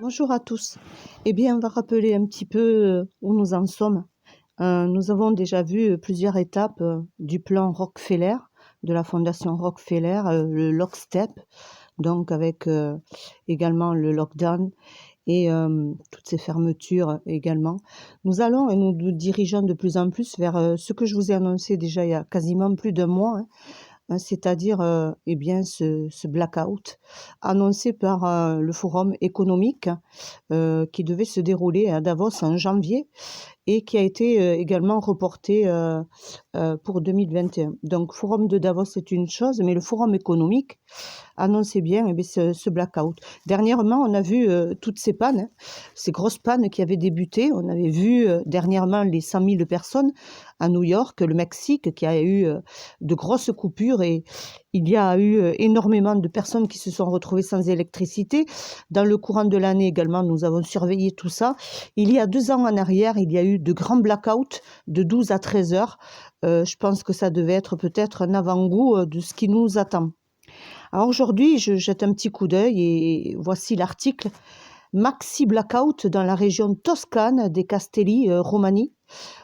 Bonjour à tous. Eh bien, on va rappeler un petit peu où nous en sommes. Nous avons déjà vu plusieurs étapes du plan Rockefeller, de la fondation Rockefeller, le lockstep, donc avec également le lockdown et toutes ces fermetures également. Nous allons et nous dirigeons de plus en plus vers ce que je vous ai annoncé déjà il y a quasiment plus d'un mois, c'est-à-dire eh bien ce blackout annoncé par le Forum économique qui devait se dérouler à Davos en janvier et qui a été également reporté pour 2021. Donc, Forum de Davos, c'est une chose, mais le Forum économique annonçait bien ce blackout. Dernièrement, on a vu toutes ces pannes, ces grosses pannes qui avaient débuté. On avait vu dernièrement les 100 000 personnes à New York, le Mexique, qui a eu de grosses coupures et il y a eu énormément de personnes qui se sont retrouvées sans électricité. Dans le courant de l'année également, nous avons surveillé tout ça. Il y a 2 ans en arrière, il y a eu de grands blackouts de 12 à 13 heures. Je pense que ça devait être peut-être un avant-goût de ce qui nous attend. Alors aujourd'hui, je jette un petit coup d'œil et voici l'article. Maxi blackout dans la région toscane des Castelli Romani.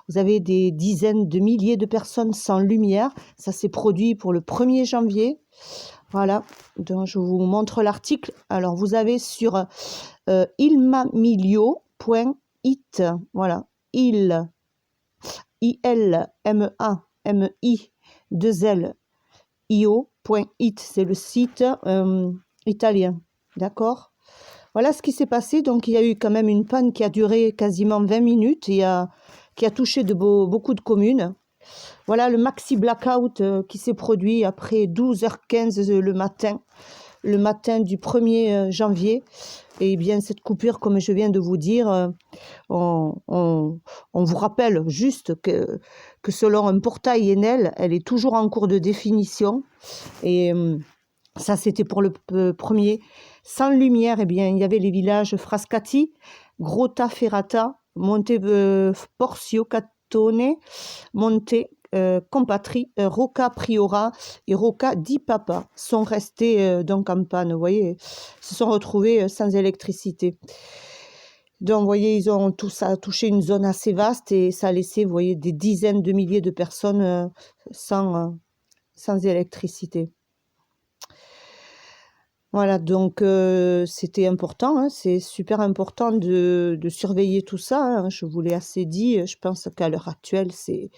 Vous avez des dizaines de milliers de personnes sans lumière. Ça s'est produit pour le 1er janvier. Voilà, donc je vous montre l'article. Alors vous avez sur ilmamilio.it, voilà, ilmami2l.io.it, c'est le site italien, d'accord. Voilà ce qui s'est passé. Donc il y a eu quand même une panne qui a duré quasiment 20 minutes et qui a touché beaucoup de communes. Voilà le maxi blackout qui s'est produit après 12h15 le matin du 1er janvier. Et bien cette coupure, comme je viens de vous dire, on vous rappelle juste que selon un portail Enel, elle est toujours en cours de définition. Et ça, c'était pour le premier. Sans lumière, eh bien, il y avait les villages Frascati, Grottaferrata, Monte Porzio Catone, Monte Compatri, Rocca Priora et Rocca di Papa sont restés donc en panne. Vous voyez, se sont retrouvés sans électricité. Donc, vous voyez, ils ont touché une zone assez vaste et ça a laissé, vous voyez, des dizaines de milliers de personnes sans électricité. Voilà, donc c'était important, c'est super important de surveiller tout ça, je vous l'ai assez dit. Je pense qu'à l'heure actuelle, c'est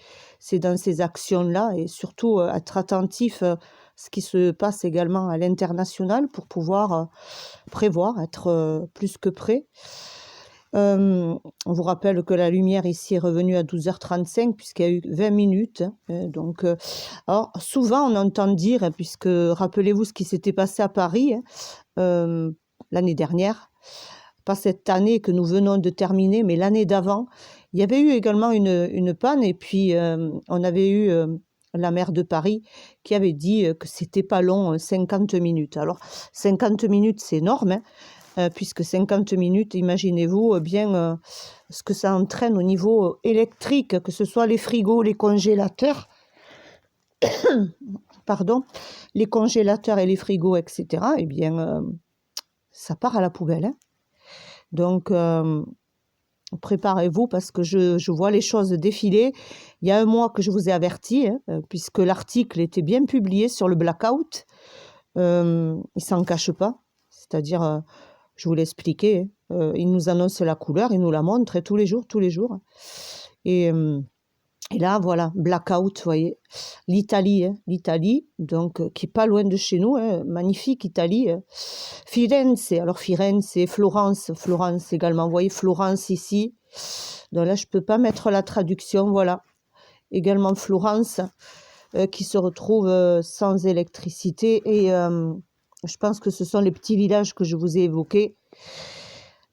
dans ces actions-là et surtout être attentif à ce qui se passe également à l'international pour pouvoir prévoir, être plus que prêt. On vous rappelle que la lumière ici est revenue à 12h35 puisqu'il y a eu 20 minutes. Donc, alors souvent on entend dire, puisque rappelez-vous ce qui s'était passé à Paris l'année dernière, pas cette année que nous venons de terminer, mais l'année d'avant, il y avait eu également une panne et puis on avait eu la maire de Paris qui avait dit que c'était pas long, 50 minutes. Alors 50 minutes c'est énorme, puisque 50 minutes, imaginez-vous bien ce que ça entraîne au niveau électrique, que ce soit les frigos, les congélateurs, pardon, les congélateurs et les frigos, etc. Eh bien, ça part à la poubelle. Donc, préparez-vous parce que je vois les choses défiler. Il y a un mois que je vous ai averti, puisque l'article était bien publié sur le blackout. Il ne s'en cache pas, c'est-à-dire... je vous l'ai expliqué, il nous annonce la couleur, il nous la montre tous les jours. Et là, voilà, blackout, vous voyez, l'Italie, donc qui est pas loin de chez nous, magnifique Italie. Firenze, alors Firenze, Florence également, vous voyez, Florence ici. Donc là, je peux pas mettre la traduction, voilà. Également Florence, qui se retrouve sans électricité et... je pense que ce sont les petits villages que je vous ai évoqués.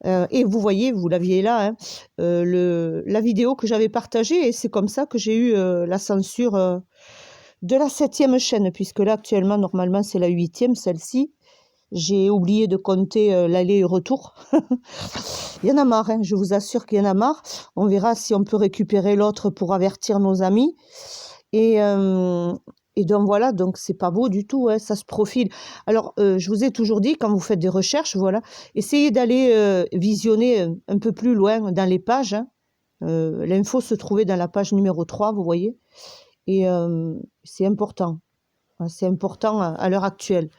Et vous voyez, vous l'aviez là, la vidéo que j'avais partagée. Et c'est comme ça que j'ai eu la censure de la 7e chaîne. Puisque là, actuellement, normalement, c'est la 8e, celle-ci. J'ai oublié de compter l'aller et retour. Il y en a marre, je vous assure qu'il y en a marre. On verra si on peut récupérer l'autre pour avertir nos amis. Et Et donc voilà, donc c'est pas beau du tout, hein, ça se profile. Alors, je vous ai toujours dit, quand vous faites des recherches, voilà, essayez d'aller visionner un peu plus loin dans les pages, hein. L'info se trouvait dans la page numéro 3, vous voyez. Et c'est important. C'est important à l'heure actuelle.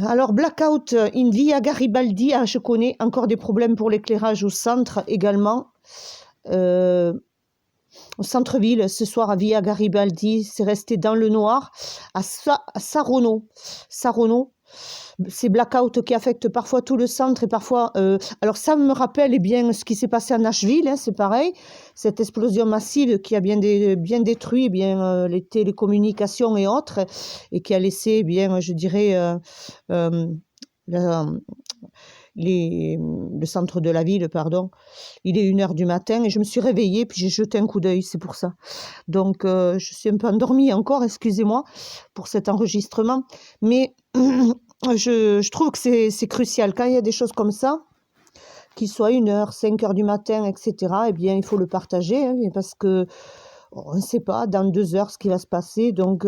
Alors, blackout in Via Garibaldi, ah, je connais encore des problèmes pour l'éclairage au centre également. Au centre-ville, ce soir à Via Garibaldi, c'est resté dans le noir. À Saronno, c'est blackout qui affecte parfois tout le centre et parfois... alors ça me rappelle eh bien ce qui s'est passé à Nashville, hein, c'est pareil. Cette explosion massive qui a bien détruit les télécommunications et autres et qui a laissé, je dirais, le centre de la ville, pardon. Il est 1h du matin et je me suis réveillée, puis j'ai jeté un coup d'œil, c'est pour ça. Donc, je suis un peu endormie encore, excusez-moi, pour cet enregistrement. Mais je trouve que c'est crucial. Quand il y a des choses comme ça, qu'il soit 1h, 5h du matin, etc., eh bien, il faut le partager, hein, parce que on ne sait pas dans 2 heures ce qui va se passer. Donc,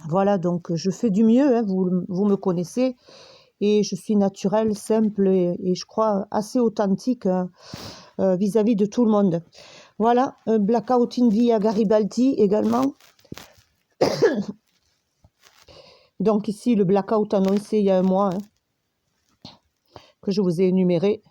voilà, donc je fais du mieux, hein, vous me connaissez. Et je suis naturelle, simple et je crois assez authentique vis-à-vis de tout le monde. Voilà, un blackout in Via Garibaldi également. Donc ici, le blackout annoncé il y a un mois, hein, que je vous ai énuméré.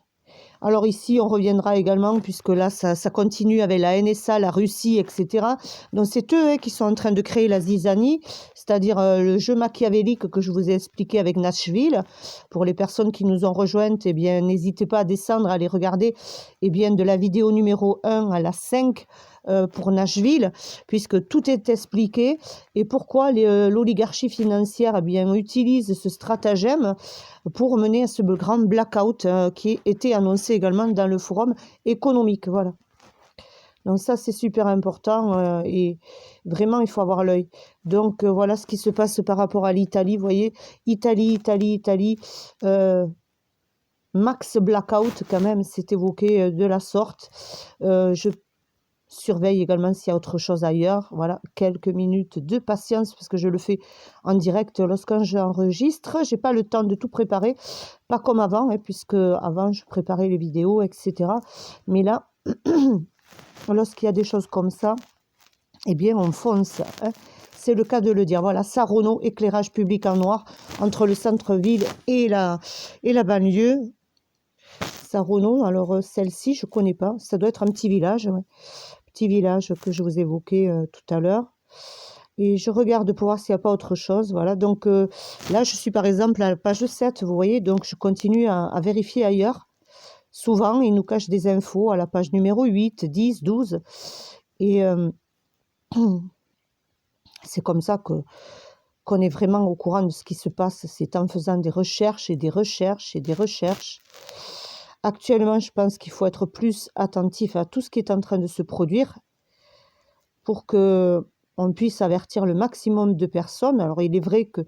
Alors ici, on reviendra également, puisque là, ça continue avec la NSA, la Russie, etc. Donc c'est eux, hein, qui sont en train de créer la zizanie, c'est-à-dire le jeu machiavélique que je vous ai expliqué avec Nashville. Pour les personnes qui nous ont rejointes, eh bien, n'hésitez pas à descendre, à aller regarder de la vidéo numéro 1 à la 5 pour Nashville, puisque tout est expliqué et pourquoi l'oligarchie financière utilise ce stratagème pour mener à ce grand blackout qui était annoncé également dans le forum économique. Voilà. Donc ça, c'est super important et vraiment, il faut avoir l'œil. Donc voilà ce qui se passe par rapport à l'Italie. Vous voyez, Italie. Max blackout quand même, c'est évoqué de la sorte. Je surveille également s'il y a autre chose ailleurs. Voilà, quelques minutes de patience parce que je le fais en direct lorsque j'enregistre. J'ai pas le temps de tout préparer, pas comme avant, hein, puisque avant je préparais les vidéos, etc. Mais là, lorsqu'il y a des choses comme ça, eh bien on fonce, hein. C'est le cas de le dire. Voilà, Saronno, éclairage public en noir entre le centre-ville et la banlieue. Saronno, alors celle-ci, je connais pas. Ça doit être un petit village, ouais. Petit village que je vous évoquais tout à l'heure. Et je regarde pour voir s'il n'y a pas autre chose. Voilà, donc là, je suis par exemple à la page 7, vous voyez, donc je continue à vérifier ailleurs. Souvent, ils nous cachent des infos à la page numéro 8, 10, 12. Et c'est comme ça qu'on est vraiment au courant de ce qui se passe. C'est en faisant des recherches et des recherches et des recherches. Actuellement, je pense qu'il faut être plus attentif à tout ce qui est en train de se produire pour qu'on puisse avertir le maximum de personnes. Alors, il est vrai que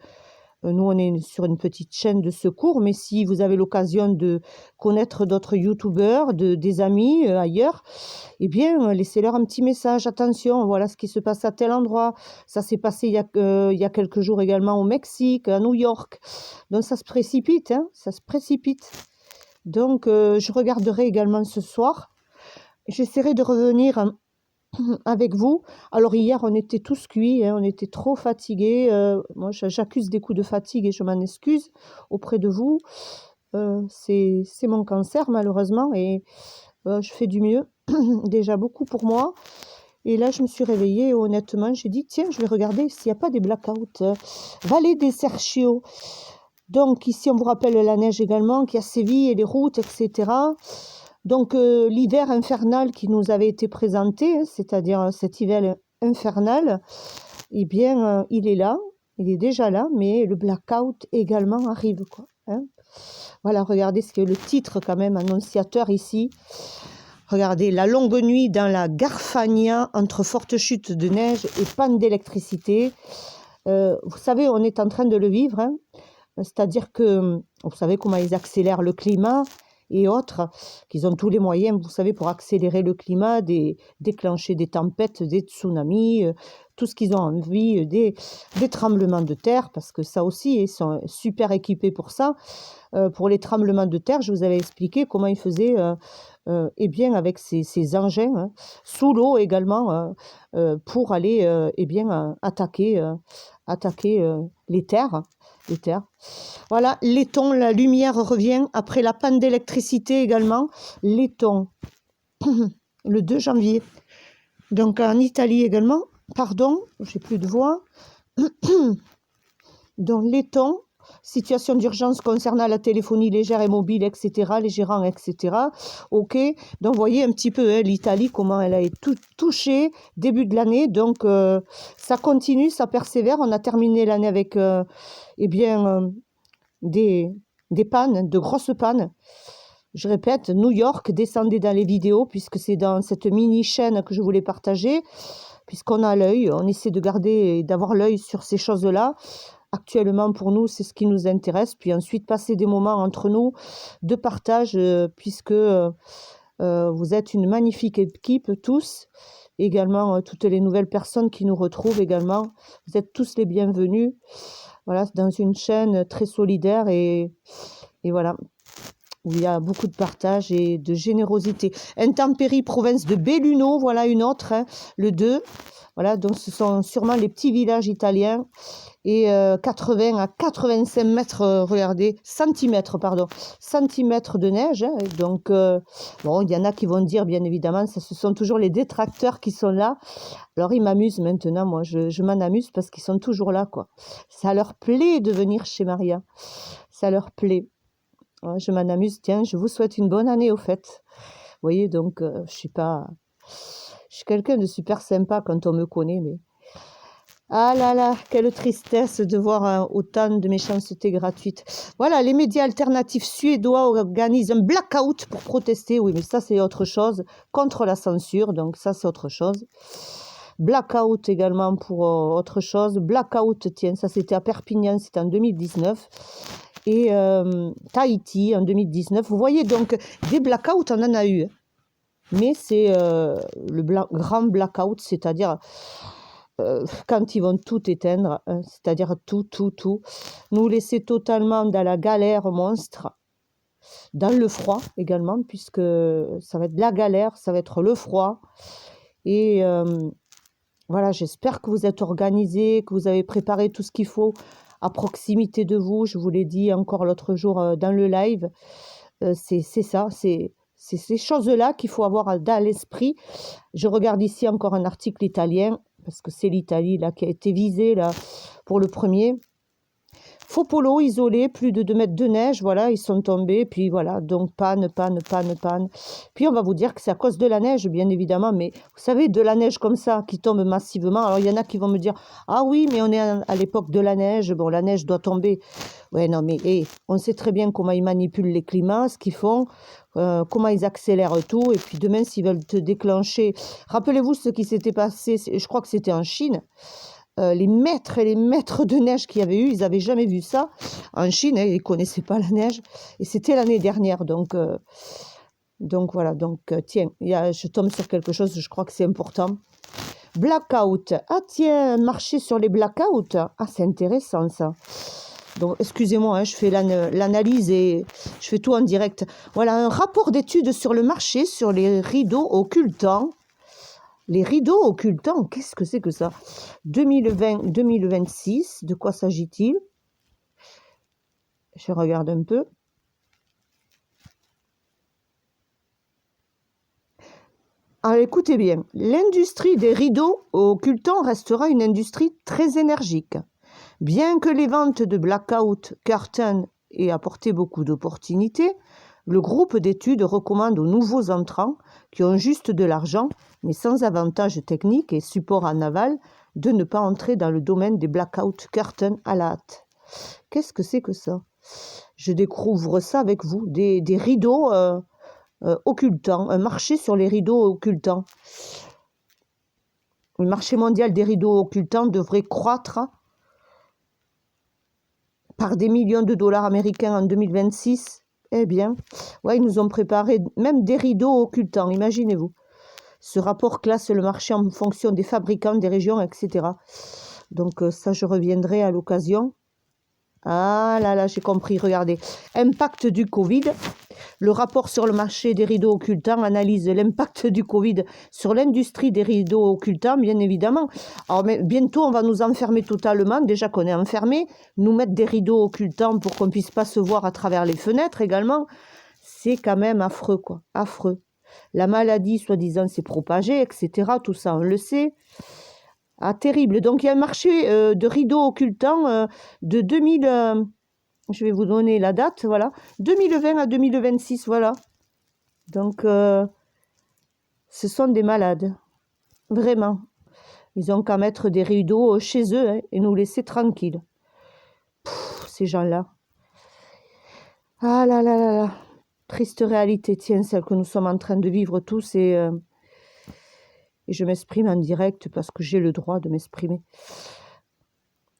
nous, on est sur une petite chaîne de secours, mais si vous avez l'occasion de connaître d'autres youtubeurs, des amis ailleurs, eh bien, laissez-leur un petit message. Attention, voilà ce qui se passe à tel endroit. Ça s'est passé il y a quelques jours également au Mexique, à New York. Donc, ça se précipite, hein, ça se précipite. Donc, je regarderai également ce soir. J'essaierai de revenir avec vous. Alors, hier, on était tous cuits, hein, on était trop fatigués. Moi, j'accuse des coups de fatigue et je m'en excuse auprès de vous. C'est mon cancer, malheureusement, et je fais du mieux. Déjà beaucoup pour moi. Et là, je me suis réveillée et honnêtement, j'ai dit, tiens, je vais regarder s'il n'y a pas des blackouts. Vallée des Serchio. Donc ici, on vous rappelle la neige également qui a sévi et les routes, etc. Donc l'hiver infernal qui nous avait été présenté, hein, c'est-à-dire cet hiver infernal, eh bien, il est là, il est déjà là, mais le blackout également arrive, quoi, hein. Voilà, regardez ce que le titre quand même annonciateur ici. Regardez, la longue nuit dans la Garfagnat entre fortes chutes de neige et panne d'électricité. Vous savez, on est en train de le vivre, hein. C'est-à-dire que, vous savez comment ils accélèrent le climat, et autres, qu'ils ont tous les moyens, vous savez, pour accélérer le climat, déclencher des tempêtes, des tsunamis, tout ce qu'ils ont envie, des tremblements de terre, parce que ça aussi, ils sont super équipés pour ça. Pour les tremblements de terre, je vous avais expliqué comment ils faisaient eh bien, avec ces engins, hein, sous l'eau également, pour aller eh bien, attaquer les terres. Les terres. Voilà, Letton, la lumière revient après la panne d'électricité également. Letton, le 2 janvier. Donc en Italie également, pardon, j'ai plus de voix. Donc Letton, situation d'urgence concernant la téléphonie légère et mobile, etc., les gérants, etc. Ok, donc vous voyez un petit peu hein, l'Italie, comment elle a été touchée début de l'année. Donc ça continue, ça persévère. On a terminé l'année avec eh bien, des pannes, de grosses pannes. Je répète, New York, descendez dans les vidéos, puisque c'est dans cette mini-chaîne que je voulais partager, puisqu'on a l'œil, on essaie de garder, d'avoir l'œil sur ces choses-là. Actuellement, pour nous, c'est ce qui nous intéresse. Puis ensuite, passer des moments entre nous de partage, puisque vous êtes une magnifique équipe, tous. Également, toutes les nouvelles personnes qui nous retrouvent également. Vous êtes tous les bienvenus. Voilà, dans une chaîne très solidaire et voilà, où il y a beaucoup de partage et de générosité. Intempérie, province de Belluno, voilà une autre, hein, le 2. Voilà, donc ce sont sûrement les petits villages italiens. Et 80 à 85 mètres, regardez, centimètres de neige. Hein, donc, bon, il y en a qui vont dire, bien évidemment, ce sont toujours les détracteurs qui sont là. Alors, ils m'amusent maintenant, moi, je m'en amuse parce qu'ils sont toujours là, quoi. Ça leur plaît de venir chez Maria. Ça leur plaît. Ouais, je m'en amuse. Tiens, je vous souhaite une bonne année, au fait. Vous voyez, donc, je suis quelqu'un de super sympa quand on me connaît, mais... Ah là là, quelle tristesse de voir autant de méchanceté gratuite. Voilà, les médias alternatifs suédois organisent un blackout pour protester. Oui, mais ça, c'est autre chose. Contre la censure, donc ça, c'est autre chose. Blackout également pour autre chose. Blackout, tiens, ça, c'était à Perpignan, c'était en 2019. Et Tahiti, en 2019. Vous voyez, donc, des blackouts, on en a eu. Mais c'est le grand blackout, c'est-à-dire... quand ils vont tout éteindre, hein, c'est-à-dire tout, nous laisser totalement dans la galère monstre, dans le froid également, puisque ça va être la galère, ça va être le froid. Et voilà, j'espère que vous êtes organisés, que vous avez préparé tout ce qu'il faut à proximité de vous. Je vous l'ai dit encore l'autre jour dans le live, c'est ça, c'est ces choses-là qu'il faut avoir dans l'esprit. Je regarde ici encore un article italien, parce que c'est l'Italie là qui a été visée là pour le premier. Faux polo isolé, plus de 2 mètres de neige, voilà, ils sont tombés, puis voilà, donc panne. Puis on va vous dire que c'est à cause de la neige, bien évidemment, mais vous savez, de la neige comme ça, qui tombe massivement, alors il y en a qui vont me dire, ah oui, mais on est à l'époque de la neige, bon, la neige doit tomber. Ouais, non, mais on sait très bien comment ils manipulent les climats, ce qu'ils font, comment ils accélèrent tout, et puis demain, s'ils veulent te déclencher, rappelez-vous ce qui s'était passé, je crois que c'était en Chine, les maîtres et les maîtres de neige qu'il y avait eu, ils n'avaient jamais vu ça en Chine, hein, ils ne connaissaient pas la neige, et c'était l'année dernière, donc voilà, donc tiens, je tombe sur quelque chose, je crois que c'est important. Blackout, ah tiens, marcher sur les blackouts, ah c'est intéressant ça. Donc excusez-moi, hein, je fais l'analyse et je fais tout en direct. Voilà, un rapport d'étude sur le marché, sur les rideaux occultants. Les rideaux occultants, qu'est-ce que c'est que ça? 2020-2026, de quoi s'agit-il? Je regarde un peu. Alors écoutez bien, l'industrie des rideaux occultants restera une industrie très énergique. Bien que les ventes de Blackout Curtain aient apporté beaucoup d'opportunités, le groupe d'études recommande aux nouveaux entrants qui ont juste de l'argent, mais sans avantage technique et support en aval, de ne pas entrer dans le domaine des Blackout Curtain à la hâte. Qu'est-ce que c'est que ça? Je découvre ça avec vous, des rideaux occultants, un marché sur les rideaux occultants. Le marché mondial des rideaux occultants devrait croître par des millions de dollars américains en 2026 Eh bien, ouais, ils nous ont préparé même des rideaux occultants, imaginez-vous. Ce rapport classe le marché en fonction des fabricants, des régions, etc. Donc ça, je reviendrai à l'occasion. Ah là là, j'ai compris, regardez. Impact du Covid. Le rapport sur le marché des rideaux occultants analyse l'impact du Covid sur l'industrie des rideaux occultants, bien évidemment. Alors, mais bientôt, on va nous enfermer totalement. Déjà qu'on est enfermé, nous mettre des rideaux occultants pour qu'on ne puisse pas se voir à travers les fenêtres également. C'est quand même affreux, quoi. Affreux. La maladie, soi-disant, s'est propagée, etc. Tout ça, on le sait. Ah, terrible. Donc, il y a un marché de rideaux occultants de 2000... je vais vous donner la date, voilà. 2020 à 2026, voilà. Donc, ce sont des malades. Vraiment. Ils ont qu'à mettre des rideaux chez eux hein, et nous laisser tranquilles. Ces gens-là. Ah là là là là. Triste réalité, tiens, celle que nous sommes en train de vivre tous et je m'exprime en direct parce que j'ai le droit de m'exprimer.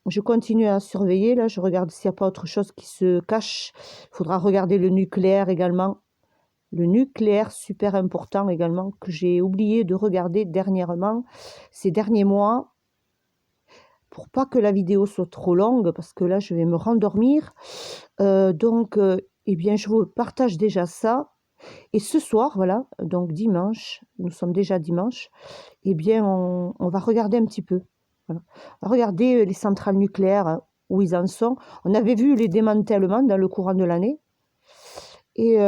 Je continue à surveiller, là, je regarde s'il n'y a pas autre chose qui se cache. Il faudra regarder le nucléaire également. Le nucléaire, super important également, que j'ai oublié de regarder dernièrement, ces derniers mois, pour pas que la vidéo soit trop longue, parce que là, je vais me rendormir. Eh bien, je vous partage déjà ça. Et ce soir, voilà, donc dimanche, nous sommes déjà dimanche, eh bien, on va regarder un petit peu. Voilà. On va regarder les centrales nucléaires, où ils en sont. On avait vu les démantèlements dans le courant de l'année. Et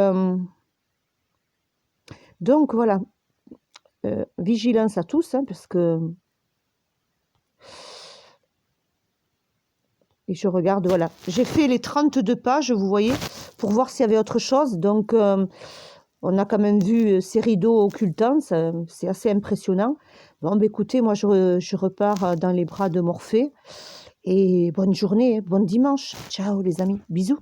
donc, voilà, vigilance à tous, hein, parce que... Et je regarde, voilà. J'ai fait les 32 pages, vous voyez, pour voir s'il y avait autre chose. Donc, on a quand même vu ces rideaux occultants, c'est assez impressionnant. Bon, ben écoutez, moi, je repars dans les bras de Morphée. Et bonne journée, bon dimanche. Ciao les amis, bisous.